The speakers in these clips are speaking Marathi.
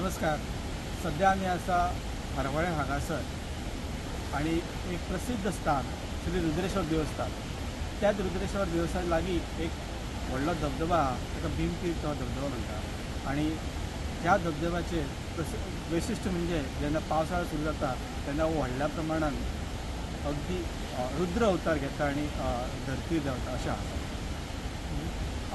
नमस्कार. सध्या आम्ही असा हरवळे हांगासर आणि एक प्रसिद्ध स्थान श्री रुद्रेश्वर देवस्थान. त्याच रुद्रेश्वर देवस्थान लागीं एक व्हडलो धबधबो आहा, ताका भीमतीर्थ हो धबधबो म्हणटा. आणि ह्या धबधब्याचे वैशिष्ट्य म्हणजे जेन्ना पावसाळो सुरू जाता तेन्ना व्हडल्या प्रमाणात अगदी रुद्र अवतार घेता आणि धरती देंवता अशें आसा.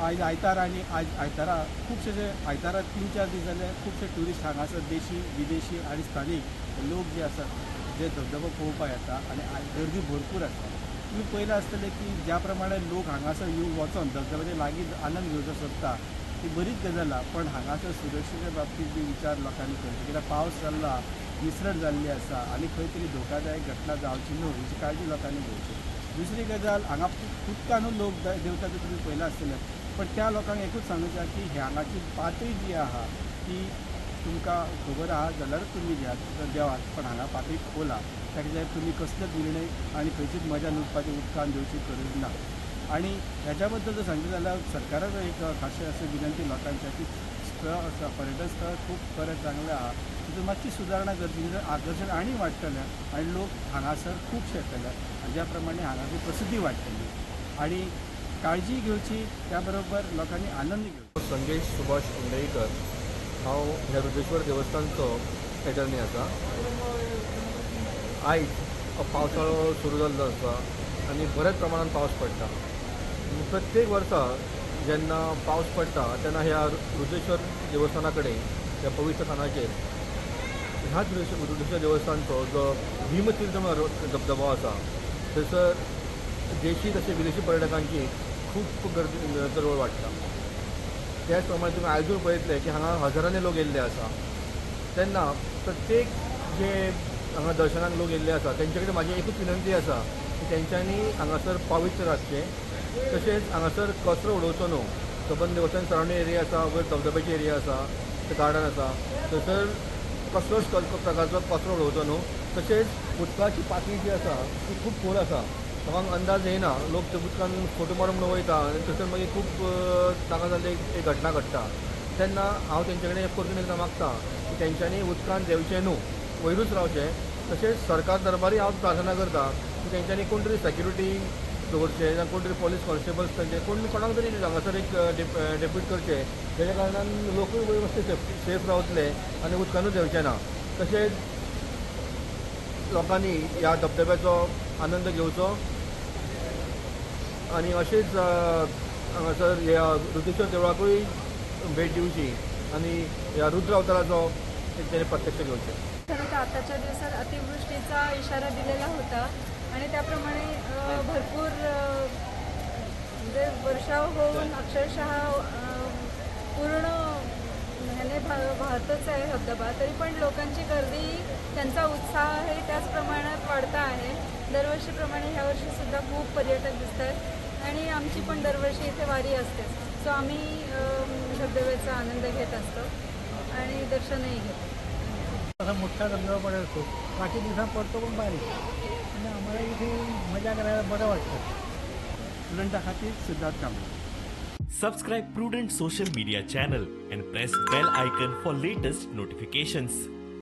आज आयतार आणि आज आयतारा खूबशे जे आयतारा 3-4 दीस जाले खूबशे ट्युरिस्ट हांगासर देशी विदेशी आणि स्थानीक लोक जे आसात जे धबधबो पळोवपाक येता आणि गर्दी भरपूर आसा. तुम्ही पळयलां आसतलें की ज्या प्रमाणे लोक हांगासर येवन वचून धबधब्याचे लागीं आनंद घेवचो सोदता ती बरीच गजाल आसा. पण हांगासर सुरक्षेच्या बाबतीत बी विचार लोकांनी करचे, कित्याक पावस जाल्लो विसरट जाल्ली आसा आणि खंय तरी धोकादायक घटना जावची न्हू हेची काळजी लोकांनी घेवची. दुसरी गजाल, हांगा उदकानूच लोक देंवता ते तुमी पळयलां आसतलें. पण त्या लोकांक एकूच सांगूचें की हांगाची पातळी जी आहा ती तुमकां खबर आहा जाल्यार तुमी देवात, पण हांगा पातळी खोल आहा. ताका तुमी कसलेच निर्णय आनी खंयचीच मजा लुटपाची उदकान घेवची गरज ना. आणि ह्याच्या बद्दल जर सांगता जाल्यार सरकारान एक खाशें अशी विनंती लोकांच्या की स्थळ आसा, पर्यटन स्थळ खूब बरें चांगलें आहा, तितून मातशी सुदारणा करची, आकर्शण आनी वाडटलें आनी लोक हांगासर खुबशे येतले आनी ज्या प्रमाणे हांगाची प्रसिद्धी वाडटली आणि काळजी घेवची, त्या बरोबर लोकांनी आनंद घेवचो. संदेश सुभाष उंडेईकर. हांव ह्या रुद्रेश्वर देवस्थानचो एटर्नी आसा. आयज पावसाळो सुरू जाल्लो आसा आनी बरेच प्रमाणात पावस पडटा. प्रत्येक वर्सा जेन्ना पावस पडटा तेन्ना ह्या रुद्रेश्वर देवस्थाना कडेन ह्या पवित्र स्थानाचेर ह्याच रुद्रेश्वर देवस्थानचो जो भीमतीर्थ धबधबो आसा थंयसर देशी तशें विदेशी पर्यटकांची खूब गर्दी चळवळ वाडटा. त्याच प्रमाणे तुमी आयजूय पळयतले की हांगा हजारांनी लोक येयल्ले आसा. तेन्ना प्रत्येक जे हांगा दर्शनाक लोक येयल्ले आसा तेंचे कडेन म्हाजी एकूच विनंती आसा की तेंच्यांनी हांगासर पवित्र रावचें. तशेंच हांगासर कचरो उडोवचो न्हू. सबंद देवस्थान सरावंडींग एरिया आसा, वयर धबधब्याची एरिया आसा, ते गार्डन आसा, थंयसर कसलोच प्रकारचो कचरो उडोवचो न्हू. तशेंच उदकाची पातळी जी आसा ती खूब खोल आसा. लोकांक अंदाज येयना, लोक ते उदकान फोटो मारूंक म्हणून वयता आनी थंयसर मागीर खूब ताका जाल्ली एक घटना घडटा. तेन्ना हांव तेंचे कडेन परतून एकदां मागतां की तेंच्यांनी उदकान देंवचें न्हू, वयरूच रावचें. तशेंच सरकार दरबारी हांव प्रार्थना करतां की तेंच्यांनी कोण तरी सेक्युरिटी दवरचें ना, कोण तरी पोलीस कॉन्स्टेबल्स तेंचे कोणाक तरी हांगासर एक डेप्यूट करचें, तेच्या कारणान लोकूय वेवस्थीत सेफ रावतले आनी उदकानूच देंवचे ना. तशेंच लोकांनी ह्या धबधब्याचो आनंद घेवचो आनी अशेंच हांगासर ह्या रुद्रेश्वर देवळाकूय भेट दिवची आनी ह्या रुद्र अवताराचो तेंच्यांनी प्रत्यक्ष घेवचें. खरं तर आताच्या दिवसात अतिवृष्टीचा इशारा दिलेला होता आणि त्याप्रमाणे भरपूर म्हणजे वर्षाव होऊन अक्षरशः पूर्ण ह्याने वाहतच आहे धबधबा. तरी पण लोकांची गर्दी, त्यांचा उत्साह आहे त्याच प्रमाणात वाढता आहे. दरवर्षीप्रमाणे ह्यावर्षीसुद्धा खूप पर्यटक दिसत आहेत आणि आमची पण दरवर्षी इथे वारी असते. सो आम्ही धबधब्याचा आनंद घेत असतो आणि दर्शनही घेतो. असा मोठा धबधबा पडत असतो, बाकी दिवसात पडतो पण बारीक, आणि आम्हाला इथे मजा करायला बरं वाटतं. स्टुडंटा खातीर Siddharth Kamble. Subscribe Prudent social media channel and press bell icon for latest notifications.